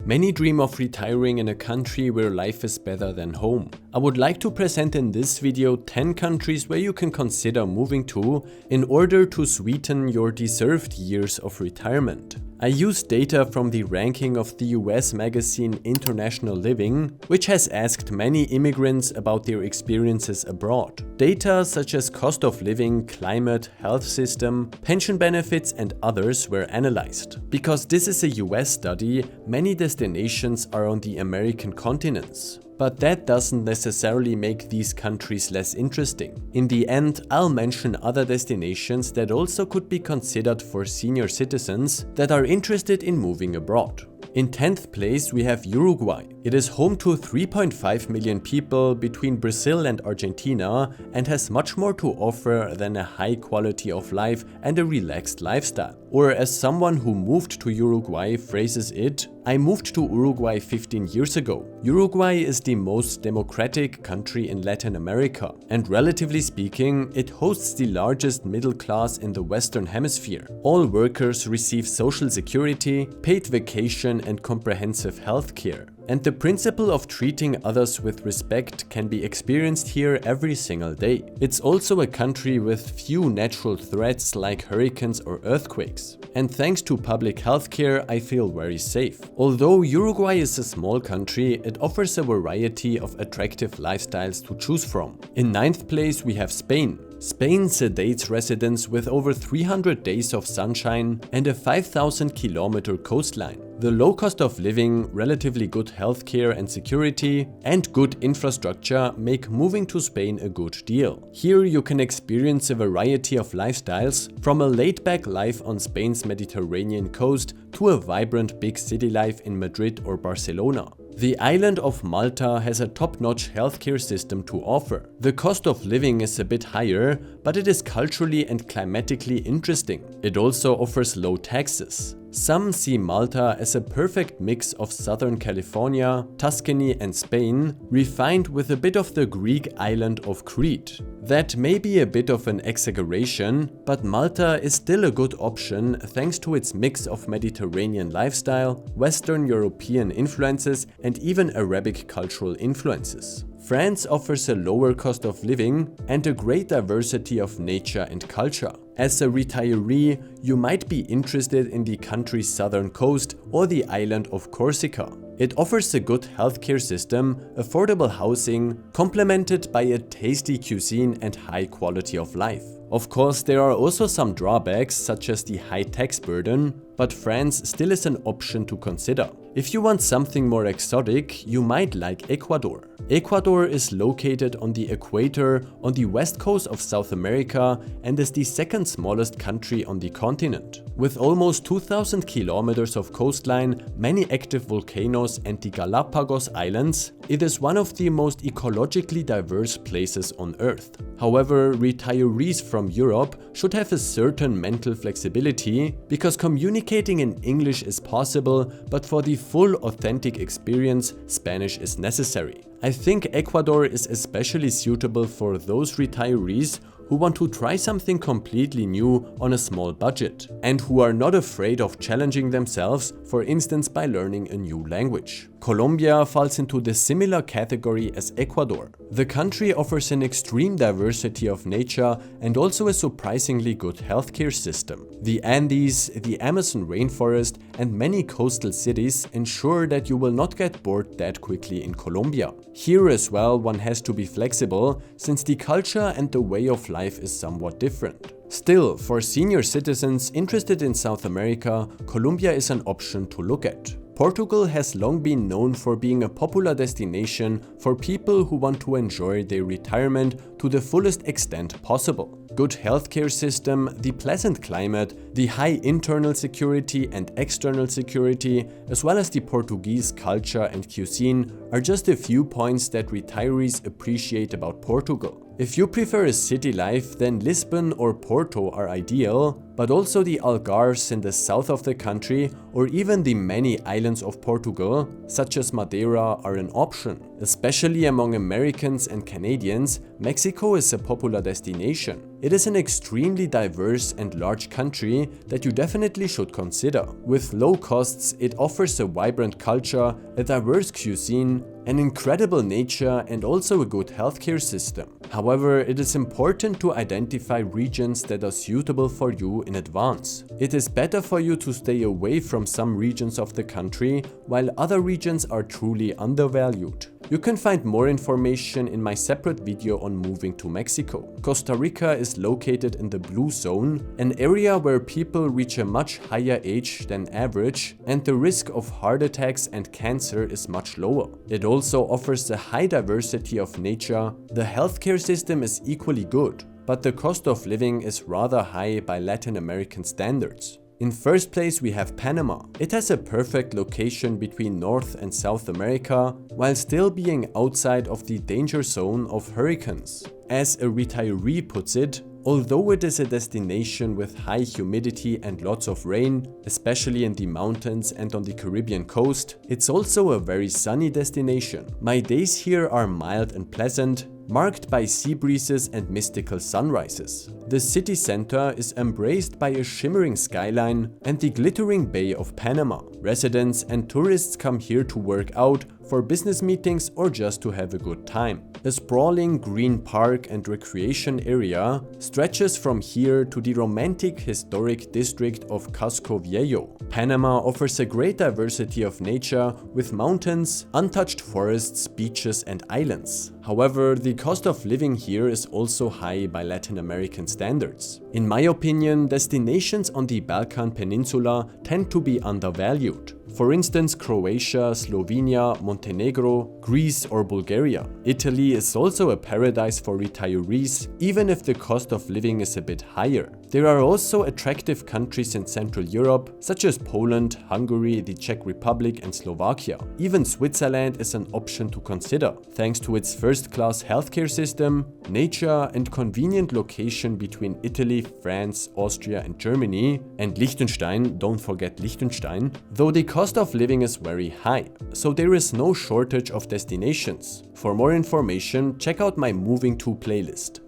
Many dream of retiring in a country where life is better than home. I would like to present in this video 10 countries where you can consider moving to in order to sweeten your deserved years of retirement. I use data from the ranking of the US magazine International Living, which has asked many immigrants about their experiences abroad. Data such as cost of living, climate, health system, pension benefits and others were analyzed. Because this is a US study, many destinations are on the American continents. But that doesn't necessarily make these countries less interesting. In the end, I'll mention other destinations that also could be considered for senior citizens that are interested in moving abroad. In 10th place we have Uruguay. It is home to 3.5 million people between Brazil and Argentina and has much more to offer than a high quality of life and a relaxed lifestyle. Or as someone who moved to Uruguay phrases it, I moved to Uruguay 15 years ago. Uruguay is the most democratic country in Latin America, and relatively speaking, it hosts the largest middle class in the Western Hemisphere. All workers receive social security, paid vacation and comprehensive health care. And the principle of treating others with respect can be experienced here every single day. It's also a country with few natural threats like hurricanes or earthquakes. And thanks to public healthcare, I feel very safe. Although Uruguay is a small country, it offers a variety of attractive lifestyles to choose from. In 9th place we have Spain. Spain sedates residents with over 300 days of sunshine and a 5,000-kilometer coastline. The low cost of living, relatively good healthcare and security, and good infrastructure make moving to Spain a good deal. Here you can experience a variety of lifestyles, from a laid-back life on Spain's Mediterranean coast to a vibrant big city life in Madrid or Barcelona. The island of Malta has a top-notch healthcare system to offer. The cost of living is a bit higher, but it is culturally and climatically interesting. It also offers low taxes. Some see Malta as a perfect mix of Southern California, Tuscany and Spain, refined with a bit of the Greek island of Crete. That may be a bit of an exaggeration, but Malta is still a good option thanks to its mix of Mediterranean lifestyle, Western European influences and even Arabic cultural influences. France offers a lower cost of living and a great diversity of nature and culture. As a retiree, you might be interested in the country's southern coast or the island of Corsica. It offers a good healthcare system, affordable housing, complemented by a tasty cuisine and high quality of life. Of course, there are also some drawbacks, such as the high tax burden, but France still is an option to consider. If you want something more exotic, you might like Ecuador. Ecuador is located on the equator on the west coast of South America and is the second smallest country on the continent. With almost 2,000 kilometers of coastline, many active volcanoes and the Galapagos Islands, it is one of the most ecologically diverse places on Earth. However, retirees from Europe should have a certain mental flexibility because communicating in English is possible, but for the full authentic experience, Spanish is necessary. I think Ecuador is especially suitable for those retirees who want to try something completely new on a small budget and who are not afraid of challenging themselves, for instance by learning a new language. Colombia falls into the similar category as Ecuador. The country offers an extreme diversity of nature and also a surprisingly good healthcare system. The Andes, the Amazon rainforest and many coastal cities ensure that you will not get bored that quickly in Colombia. Here as well one has to be flexible, since the culture and the way of life is somewhat different. Still, for senior citizens interested in South America, Colombia is an option to look at. Portugal has long been known for being a popular destination for people who want to enjoy their retirement to the fullest extent possible. Good healthcare system, the pleasant climate, the high internal security and external security, as well as the Portuguese culture and cuisine are just a few points that retirees appreciate about Portugal. If you prefer a city life, then Lisbon or Porto are ideal, but also the Algarves in the south of the country or even the many islands of Portugal, such as Madeira, are an option. Especially among Americans and Canadians, Mexico is a popular destination. It is an extremely diverse and large country that you definitely should consider. With low costs, it offers a vibrant culture, a diverse cuisine, an incredible nature and also a good healthcare system. However, it is important to identify regions that are suitable for you in advance. It is better for you to stay away from some regions of the country, while other regions are truly undervalued. You can find more information in my separate video on moving to Mexico. Costa Rica is located in the blue zone, an area where people reach a much higher age than average and the risk of heart attacks and cancer is much lower. It also offers a high diversity of nature. The healthcare system is equally good, but the cost of living is rather high by Latin American standards. In first place we have Panama. It has a perfect location between North and South America, while still being outside of the danger zone of hurricanes. As a retiree puts it, although it is a destination with high humidity and lots of rain, especially in the mountains and on the Caribbean coast, it's also a very sunny destination. My days here are mild and pleasant, marked by sea breezes and mystical sunrises. The city center is embraced by a shimmering skyline and the glittering Bay of Panama. Residents and tourists come here to work out, for business meetings or just to have a good time. A sprawling green park and recreation area stretches from here to the romantic historic district of Casco Viejo. Panama offers a great diversity of nature with mountains, untouched forests, beaches and islands. However, the cost of living here is also high by Latin American standards. In my opinion, destinations on the Balkan Peninsula tend to be undervalued. For instance, Croatia, Slovenia, Montenegro, Greece or Bulgaria. Italy is also a paradise for retirees, even if the cost of living is a bit higher. There are also attractive countries in Central Europe, such as Poland, Hungary, the Czech Republic and Slovakia. Even Switzerland is an option to consider, thanks to its first-class healthcare system, nature and convenient location between Italy, France, Austria and Germany, and Liechtenstein, don't forget Liechtenstein, though the cost of living is very high, so there is no shortage of destinations. For more information, check out my Moving To playlist.